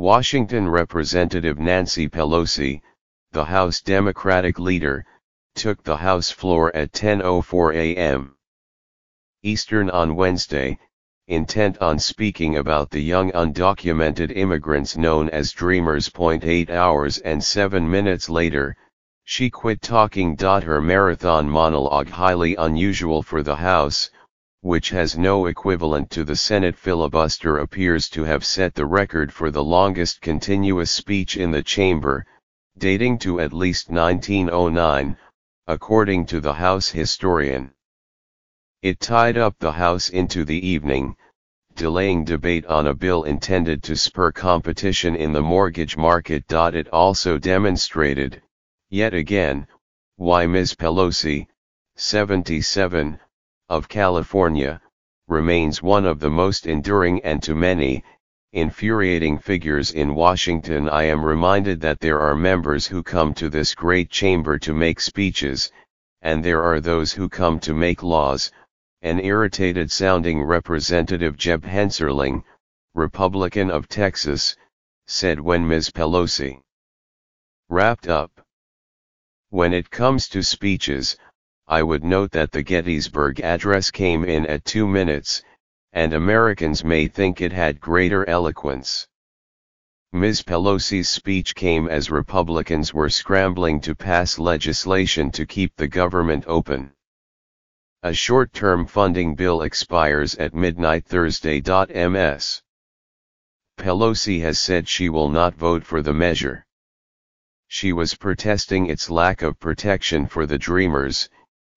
Washington Representative Nancy Pelosi, the House Democratic leader, took the House floor at 10:04 a.m. Eastern on Wednesday, intent on speaking about the young undocumented immigrants known as Dreamers. 8 hours and 7 minutes later, she quit talking. Her marathon monologue, highly unusual for the House, which has no equivalent to the Senate filibuster, appears to have set the record for the longest continuous speech in the chamber, dating to at least 1909, according to the House historian. It tied up the House into the evening, delaying debate on a bill intended to spur competition in the mortgage market. It also demonstrated, yet again, why Ms. Pelosi, 77, of California, remains one of the most enduring and to many, infuriating figures in Washington. I am reminded that there are members who come to this great chamber to make speeches, and there are those who come to make laws, an irritated-sounding Representative Jeb Hensarling, Republican of Texas, said when Ms. Pelosi wrapped up. When it comes to speeches, I would note that the Gettysburg Address came in at 2 minutes, and Americans may think it had greater eloquence. Ms. Pelosi's speech came as Republicans were scrambling to pass legislation to keep the government open. A short-term funding bill expires at midnight Thursday. Ms. Pelosi has said she will not vote for the measure. She was protesting its lack of protection for the Dreamers,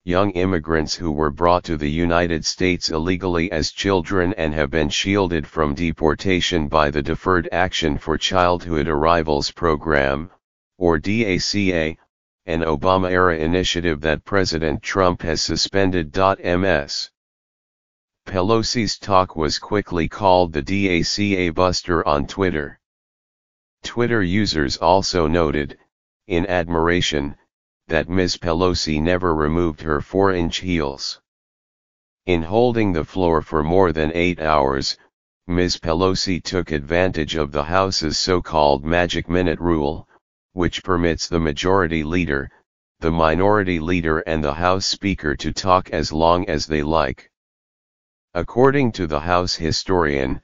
young immigrants who were brought to the United States illegally as children and have been shielded from deportation by the Deferred Action for Childhood Arrivals Program, or DACA, an Obama-era initiative that President Trump has suspended. Ms. Pelosi's talk was quickly called the DACA buster on Twitter. Twitter users also noted, in admiration, that Ms. Pelosi never removed her 4-inch heels. In holding the floor for more than 8 hours, Ms. Pelosi took advantage of the House's so-called magic minute rule, which permits the majority leader, the minority leader and the House Speaker to talk as long as they like. According to the House historian,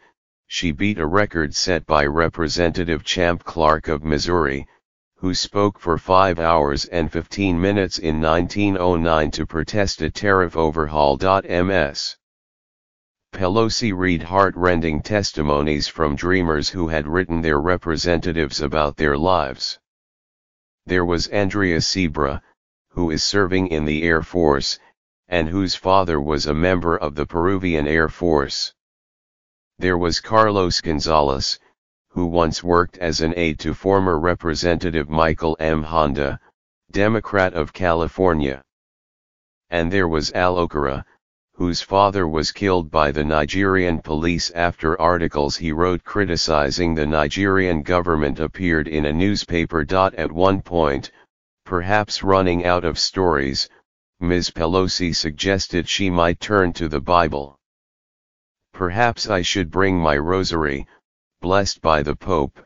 she beat a record set by Representative Champ Clark of Missouri, who spoke for 5 hours and 15 minutes in 1909 to protest a tariff overhaul. Ms. Pelosi read heart-rending testimonies from Dreamers who had written their representatives about their lives. There was Andrea Sebra, who is serving in the Air Force, and whose father was a member of the Peruvian Air Force. There was Carlos Gonzalez, who once worked as an aide to former Representative Michael M. Honda, Democrat of California. And there was Al Okara, whose father was killed by the Nigerian police after articles he wrote criticizing the Nigerian government appeared in a newspaper. At one point, perhaps running out of stories, Ms. Pelosi suggested she might turn to the Bible. "Perhaps I should bring my rosary, blessed by the Pope,"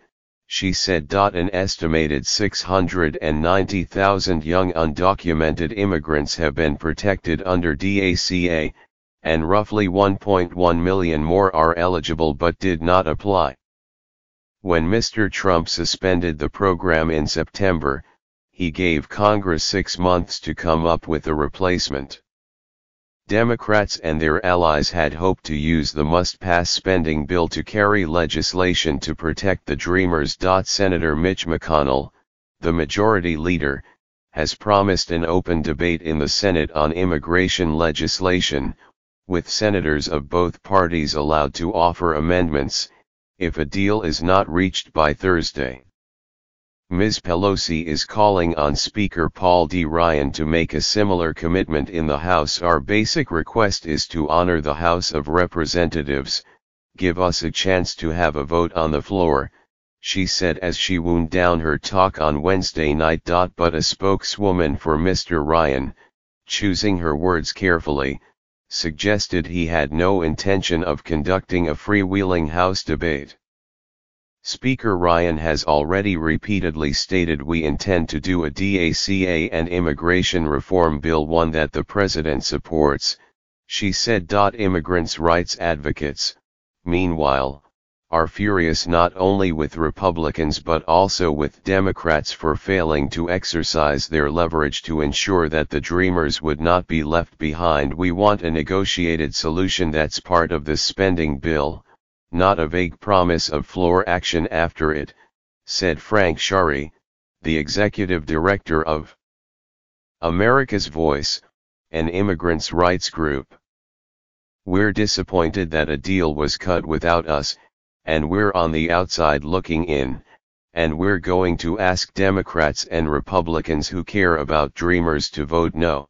she said. An estimated 690,000 young undocumented immigrants have been protected under DACA, and roughly 1.1 million more are eligible but did not apply. When Mr. Trump suspended the program in September, he gave Congress 6 months to come up with a replacement. Democrats and their allies had hoped to use the must-pass spending bill to carry legislation to protect the Dreamers. Senator Mitch McConnell, the majority leader, has promised an open debate in the Senate on immigration legislation, with senators of both parties allowed to offer amendments, if a deal is not reached by Thursday. Ms. Pelosi is calling on Speaker Paul D. Ryan to make a similar commitment in the House. "Our basic request is to honor the House of Representatives, give us a chance to have a vote on the floor," she said as she wound down her talk on Wednesday night. But a spokeswoman for Mr. Ryan, choosing her words carefully, suggested he had no intention of conducting a freewheeling House debate. Speaker Ryan has already repeatedly stated we intend to do a DACA and immigration reform bill, one that the president supports, she said. Immigrants' rights advocates, meanwhile, are furious not only with Republicans but also with Democrats for failing to exercise their leverage to ensure that the Dreamers would not be left behind. We want a negotiated solution that's part of the spending bill, not a vague promise of floor action after it, said Frank Shari, the executive director of America's Voice, an immigrants' rights group. We're disappointed that a deal was cut without us, and we're on the outside looking in, and we're going to ask Democrats and Republicans who care about Dreamers to vote no.